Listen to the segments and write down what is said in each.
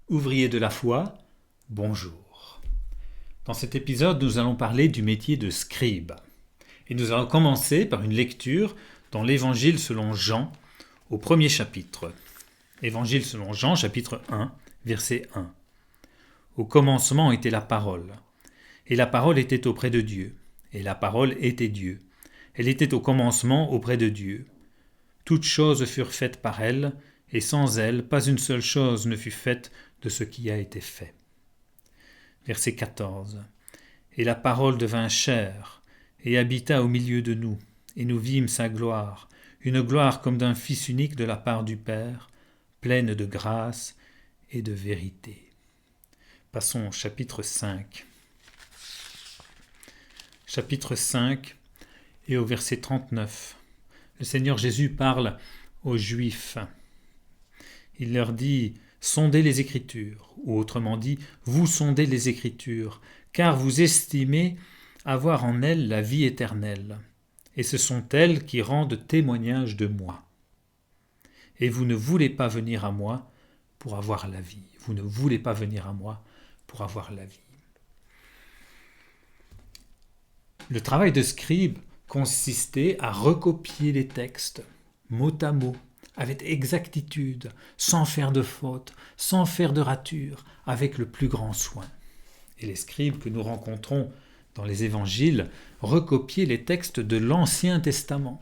Ouvriers de la foi, bonjour. Dans cet épisode, nous allons parler du métier de scribe. Et nous allons commencer par une lecture dans l'Évangile selon Jean, au premier chapitre. Évangile selon Jean, chapitre 1, verset 1. Au commencement était la parole, et la parole était auprès de Dieu, et la parole était Dieu. Elle était au commencement auprès de Dieu. Toutes choses furent faites par elle, et sans elle, pas une seule chose ne fut faite de ce qui a été fait. Verset 14. Et la parole devint chair, et habita au milieu de nous, et nous vîmes sa gloire, une gloire comme d'un Fils unique de la part du Père, pleine de grâce et de vérité. Passons au chapitre 5. Chapitre 5 et au verset 39. Le Seigneur Jésus parle aux Juifs. Il leur dit « Sondez les Écritures » ou autrement dit « Vous sondez les Écritures, car vous estimez avoir en elles la vie éternelle, et ce sont elles qui rendent témoignage de moi. Et vous ne voulez pas venir à moi pour avoir la vie. Vous ne voulez pas venir à moi pour avoir la vie. » Le travail de scribe consistait à recopier les textes, mot à mot, avec exactitude, sans faire de faute, sans faire de rature, avec le plus grand soin. Et les scribes que nous rencontrons dans les évangiles recopiaient les textes de l'Ancien Testament,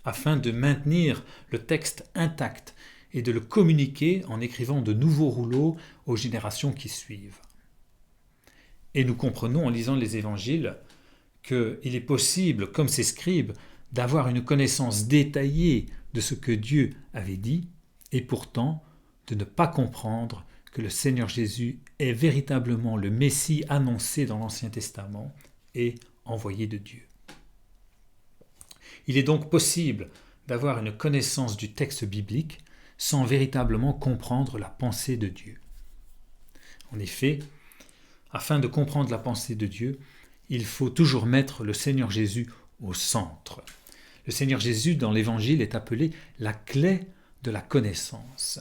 afin de maintenir le texte intact et de le communiquer en écrivant de nouveaux rouleaux aux générations qui suivent. Et nous comprenons en lisant les évangiles qu'il est possible, comme ces scribes, d'avoir une connaissance détaillée de ce que Dieu avait dit, et pourtant de ne pas comprendre que le Seigneur Jésus est véritablement le Messie annoncé dans l'Ancien Testament et envoyé de Dieu. Il est donc possible d'avoir une connaissance du texte biblique sans véritablement comprendre la pensée de Dieu. En effet, afin de comprendre la pensée de Dieu, il faut toujours mettre le Seigneur Jésus au centre. Le Seigneur Jésus, dans l'Évangile, est appelé la clé de la connaissance.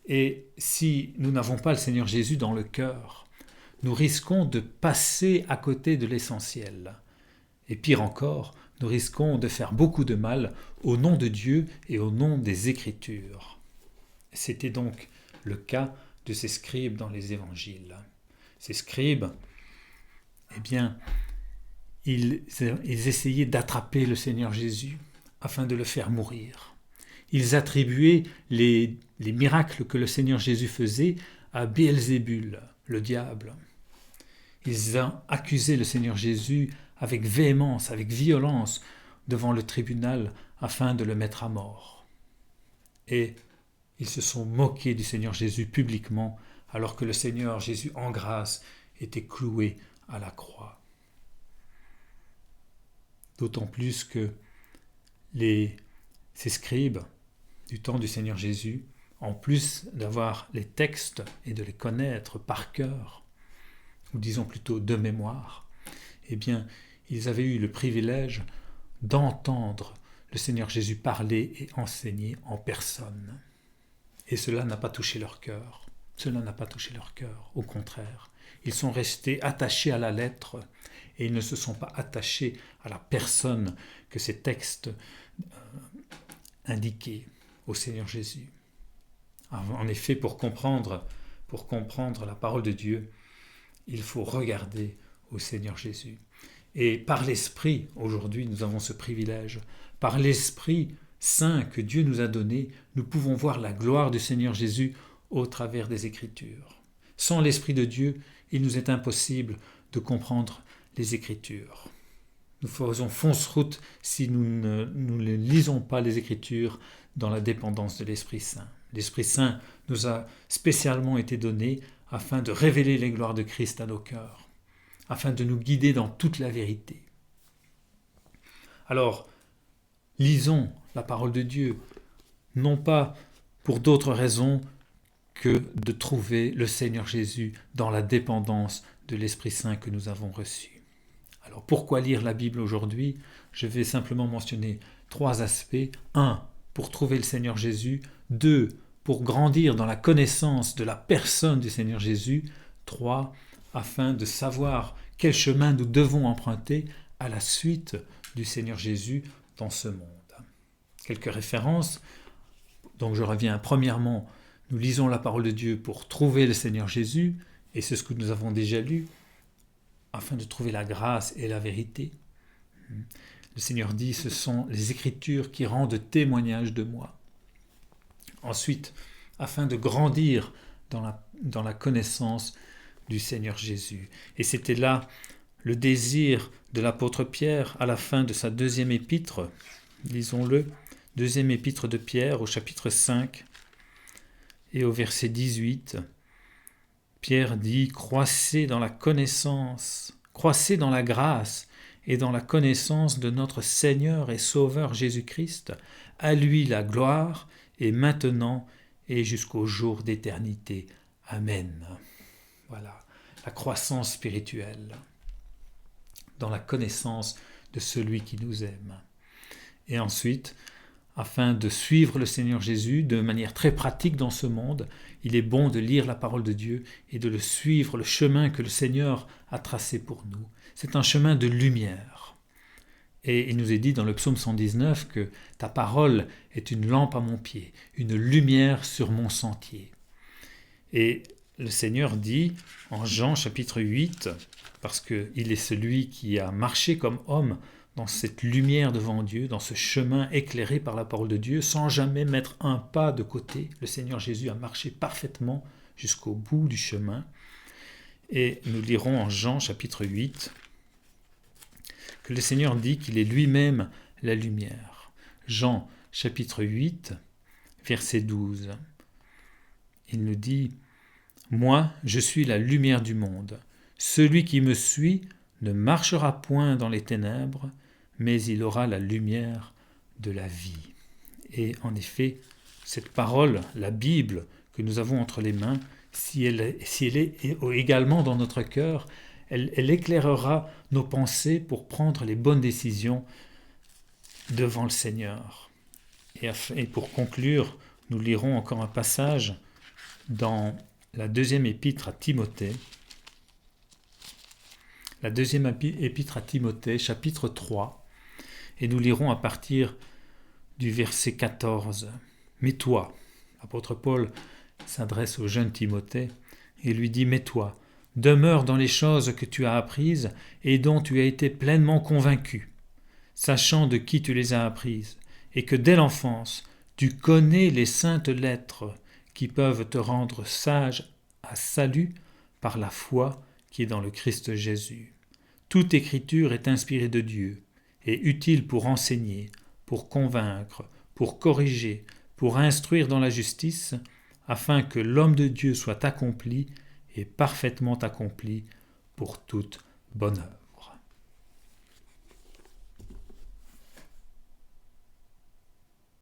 Et si nous n'avons pas le Seigneur Jésus dans le cœur, nous risquons de passer à côté de l'essentiel. Et pire encore, nous risquons de faire beaucoup de mal au nom de Dieu et au nom des Écritures. C'était donc le cas de ces scribes dans les Évangiles. Ces scribes, eh bien, ils essayaient d'attraper le Seigneur Jésus afin de le faire mourir. Ils attribuaient les miracles que le Seigneur Jésus faisait à Béelzébul, le diable. Ils accusaient le Seigneur Jésus avec véhémence, avec violence, devant le tribunal afin de le mettre à mort. Et ils se sont moqués du Seigneur Jésus publiquement, alors que le Seigneur Jésus en grâce était cloué à la croix. D'autant plus que ces scribes du temps du Seigneur Jésus, en plus d'avoir les textes et de les connaître par cœur, ou disons plutôt de mémoire, eh bien, ils avaient eu le privilège d'entendre le Seigneur Jésus parler et enseigner en personne. Et cela n'a pas touché leur cœur. Cela n'a pas touché leur cœur. Au contraire, ils sont restés attachés à la lettre et ils ne se sont pas attachés à la personne que ces textes indiquaient au Seigneur Jésus. En effet, pour comprendre la parole de Dieu, il faut regarder au Seigneur Jésus. Et par l'Esprit, aujourd'hui, nous avons ce privilège. Par l'Esprit Saint que Dieu nous a donné, nous pouvons voir la gloire du Seigneur Jésus au travers des Écritures. Sans l'Esprit de Dieu, il nous est impossible de comprendre les Écritures. Nous faisons fausse route si nous ne lisons pas les Écritures dans la dépendance de l'Esprit Saint. L'Esprit Saint nous a spécialement été donné afin de révéler les gloires de Christ à nos cœurs, afin de nous guider dans toute la vérité. Alors, lisons la parole de Dieu, non pas pour d'autres raisons que de trouver le Seigneur Jésus dans la dépendance de l'Esprit Saint que nous avons reçu. Alors, pourquoi lire la Bible aujourd'hui ? Je vais simplement mentionner 3 aspects. 1, pour trouver le Seigneur Jésus. 2, pour grandir dans la connaissance de la personne du Seigneur Jésus. 3. Afin de savoir quel chemin nous devons emprunter à la suite du Seigneur Jésus dans ce monde. Quelques références. Donc je reviens. Premièrement, nous lisons la parole de Dieu pour trouver le Seigneur Jésus, et c'est ce que nous avons déjà lu, afin de trouver la grâce et la vérité. Le Seigneur dit, ce sont les Écritures qui rendent témoignage de moi. Ensuite, afin de grandir dans la connaissance du Seigneur Jésus. Et c'était là le désir de l'apôtre Pierre à la fin de sa deuxième épître. Lisons-le, deuxième épître de Pierre au chapitre 5 et au verset 18. Pierre dit « Croissez dans la connaissance, croissez dans la grâce et dans la connaissance de notre Seigneur et Sauveur Jésus-Christ. À lui la gloire, et maintenant et jusqu'au jour d'éternité. Amen. » Voilà, la croissance spirituelle dans la connaissance de celui qui nous aime. Et ensuite, afin de suivre le Seigneur Jésus de manière très pratique dans ce monde, il est bon de lire la parole de Dieu et de le suivre, le chemin que le Seigneur a tracé pour nous. C'est un chemin de lumière. Et il nous est dit dans le psaume 119 que ta parole est une lampe à mon pied, une lumière sur mon sentier. Et le Seigneur dit en Jean chapitre 8, parce qu'il est celui qui a marché comme homme dans cette lumière devant Dieu, dans ce chemin éclairé par la parole de Dieu, sans jamais mettre un pas de côté. Le Seigneur Jésus a marché parfaitement jusqu'au bout du chemin. Et nous lirons en Jean chapitre 8 que le Seigneur dit qu'il est lui-même la lumière. Jean chapitre 8, verset 12. Il nous dit « Moi, je suis la lumière du monde. Celui qui me suit ne marchera point dans les ténèbres, mais il aura la lumière de la vie. » Et en effet, cette parole, la Bible que nous avons entre les mains, si elle est également dans notre cœur, elle éclairera nos pensées pour prendre les bonnes décisions devant le Seigneur. Et pour conclure, nous lirons encore un passage dans la deuxième épître à Timothée. La deuxième épître à Timothée, chapitre 3, et nous lirons à partir du verset 14. « Mais toi » l'apôtre Paul s'adresse au jeune Timothée et lui dit « Mais toi, demeure dans les choses que tu as apprises et dont tu as été pleinement convaincu, sachant de qui tu les as apprises, et que dès l'enfance, tu connais les saintes lettres qui peuvent te rendre sage à salut par la foi qui est dans le Christ Jésus. Toute écriture est inspirée de Dieu et utile pour enseigner, pour convaincre, pour corriger, pour instruire dans la justice, afin que l'homme de Dieu soit accompli et parfaitement accompli pour toute bonne œuvre.